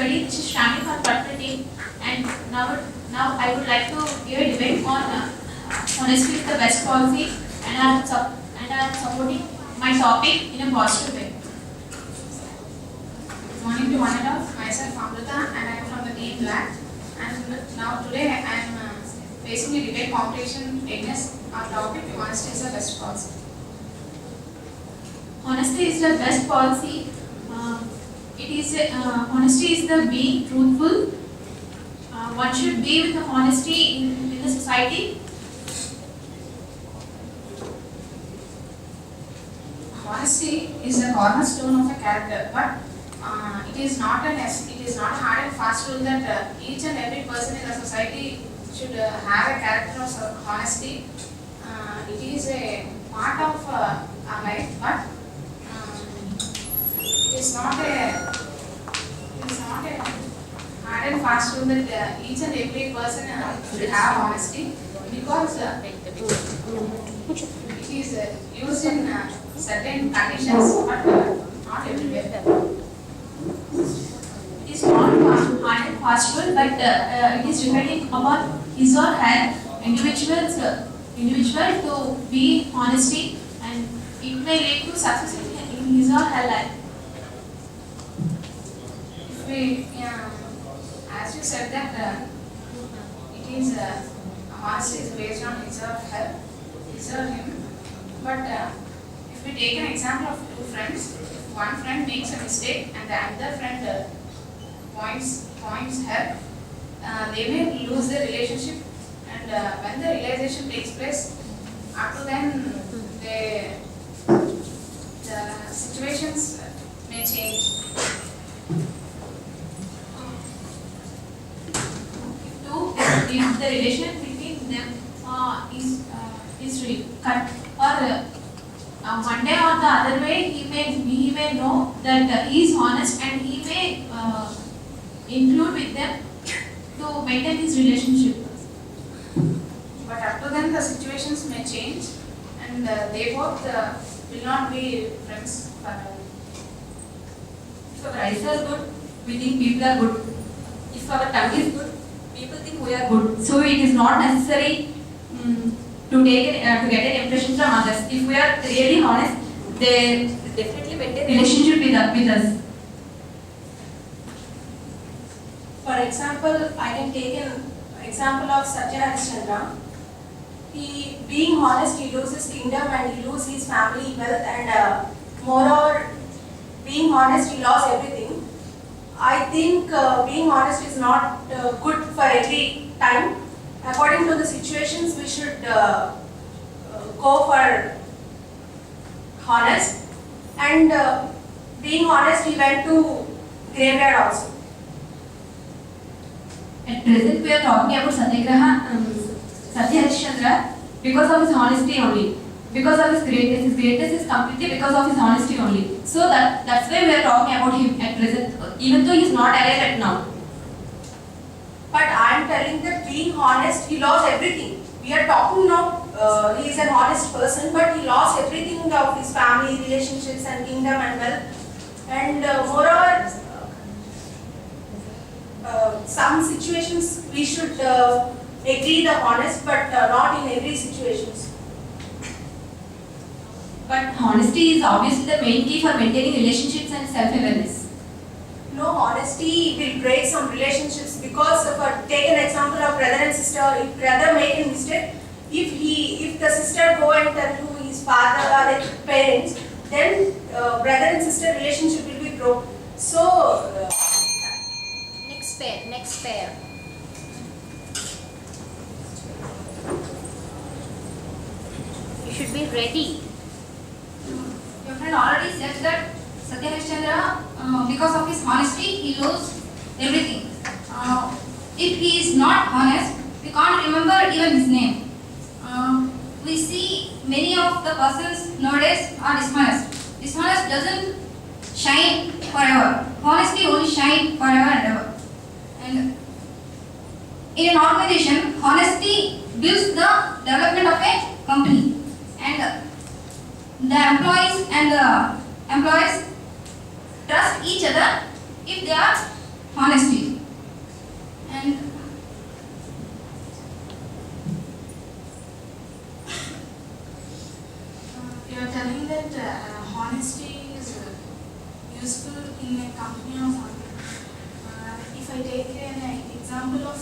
everybody. This is Shami from Patna team, and now I would like to give a debate on honesty is the best policy, and I am supporting my topic in a positive way. Good morning to one and all. Myself Amrita, and I am from the team Black. And now today I am facing a debate competition against our topic. Honesty is the best policy. Honesty is the best policy. Honesty is the being truthful. One should be with the honesty in the society. Honesty is the cornerstone of a character, but it is not a hard and fast rule that each and every person in the society should have a character of honesty. It is a part of our life, but it is not a hard and fast rule that each and every person should have honesty, because it is used in certain conditions, but not everywhere. It is not hard and fast rule, but it is depending upon his or her individual to be honesty, and it may lead to success in his or her life. If we, as you said that it is honesty is based on his or him, but if we take an example of two friends, if one friend makes a mistake and the other friend points her, they may lose their relationship, and when the realization takes place, up to then the situations may change. If the relation between them is cut, or one day or the other way, he may know that he is honest, and he may include with them to maintain his relationship. But up to then the situations may change, and they both will not be friends forever. If our eyes are good, we think people are good. If our tongue is good, people think we are good. So it is not necessary to get an impression from others. If we are really honest, they definitely maintain relationship with us. For example, I can take an example of Satya Harishchandra. He, being honest, he loses kingdom and he loses his family wealth, and moreover, being honest, he lost everything. I think being honest is not good for every time. According to the situations, we should go for honest. And being honest, he went to graveyard also. At present, we are talking about Satya Harishchandra, because of his honesty only, because of his greatness. His greatness is completely because of his honesty only. So that's why we are talking about him at present, even though he is not alive right now. But I am telling that being honest, he lost everything. We are talking now, he is an honest person, but he lost everything of his family, relationships and kingdom and wealth. And moreover, some situations we should agree the honest, but not in every situations. But honesty is obviously the main key for maintaining relationships and self-awareness. No, honesty will break some relationships, because take an example of brother and sister. If brother make a mistake, if the sister go and tell to his father or his parents, then brother and sister relationship will be broken. So Next pair. You should be ready. Your friend already said that Satya Harishchandra, because of his honesty, he lost everything. If he is not honest, we can't remember even his name. We see many of the persons nowadays are dishonest. Dishonest doesn't shine forever. Honesty only shine forever and ever. And in an organization, honesty builds the development of a company, and the employees trust each other if they are honesty. And You are telling that honesty is useful in a company or something. If I take an example of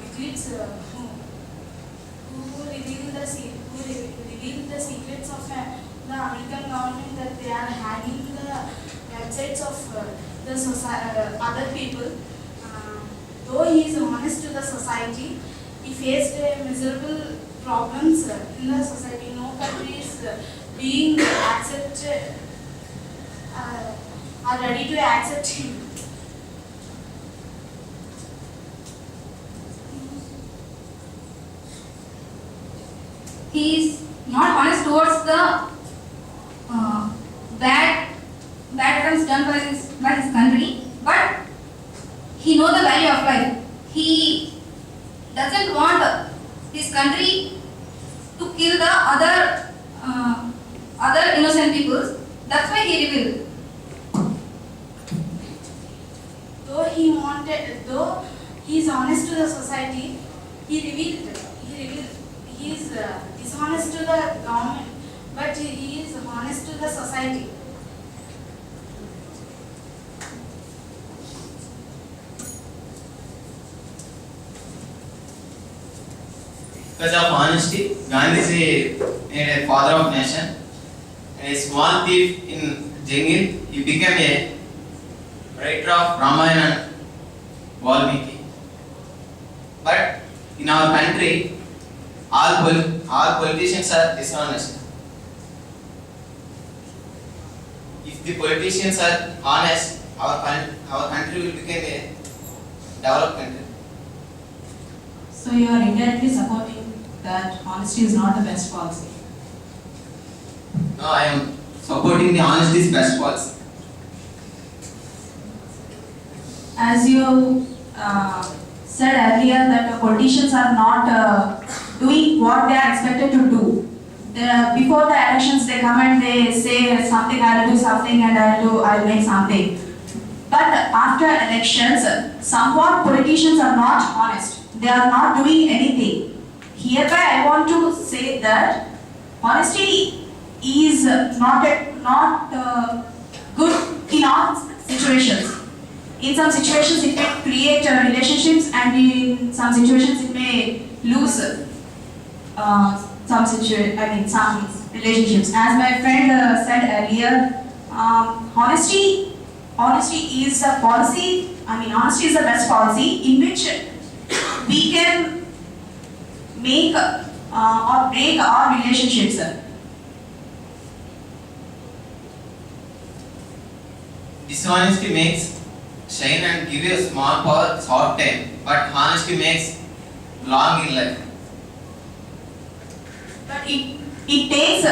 Wikileaks, who revealed the secrets of the American government, that they are hacking the websites of other people. Though he is honest to the society, he faced miserable problems in the society. No country is being accepted, are ready to accept him. he is not honest towards the bad attempts done by his country, but he knows the value of life. He doesn't want his country to kill the other innocent people. That's why he revealed. Though he is honest to the society, he is dishonest to the government, but he is honest to the society. Because of honesty, Gandhi made a father of nation. A small thief in jungle, he became a writer of Ramayana and Valmiki. But in our country, all politicians are dishonest. If the politicians are honest, our country will become a developed country. So you are indirectly supporting that honesty is not the best policy. No, I am supporting the honesty's best policy. As you said earlier that the politicians are not doing what they are expected to do. Before the elections they come and they say something, I will do something and I will make something. But after elections, somewhat politicians are not honest. They are not doing anything. Hereby I want to say that honesty is not good in all situations. In some situations it may create relationships, and in some situations it may lose some relationships. As my friend said earlier, honesty is a policy. Honesty is the best policy in which we can make or break our relationships. Dishonesty makes shine and give you a small power, short time, but honesty makes long in life. But it takes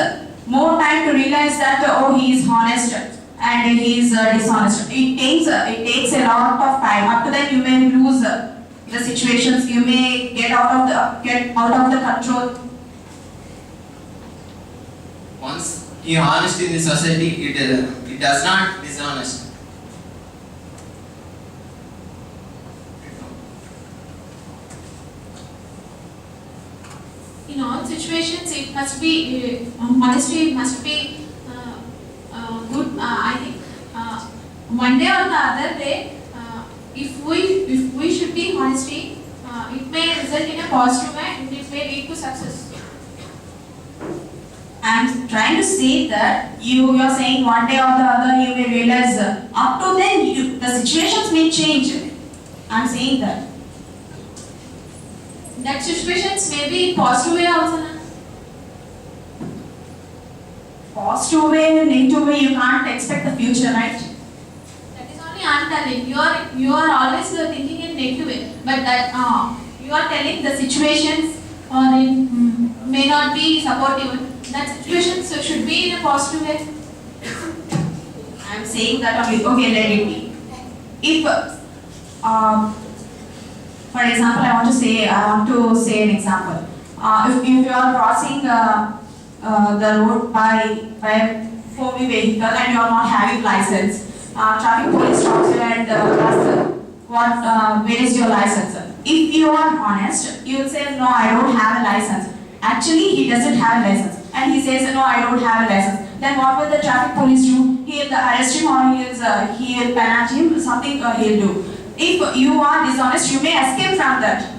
more time to realize that he is honest and he is dishonest. It takes a lot of time. Up to then you may lose the situations. You may get out of the control. Once he honest in the society, it does not dishonest. In all situations, it must be honesty must be good. I think one day or the other day, if we should be honesty, it may result in a positive way and it may lead to success. I'm trying to say that you are saying one day or the other you may realize up to then the situations may change. I'm saying that. That situations may be in positive way also. Na? Positive way, negative way, you can't expect the future, right? That is only I'm telling. You are always thinking in negative way, but that you are telling the situations or in, may not be supportive. That situations should be in a positive way. I'm saying that only. Okay, let it be. If, for example, I want to say an example. If you are crossing the road by a 4-wheel vehicle and you are not having license, traffic police stops you and asks, where is your license? If you are honest, you will say, no, I don't have a license. Actually, he doesn't have a license. And he says, no, I don't have a license. Then what will the traffic police do? He'll arrest him or he'll penalty him, something he'll do. If you are dishonest, you may escape from that.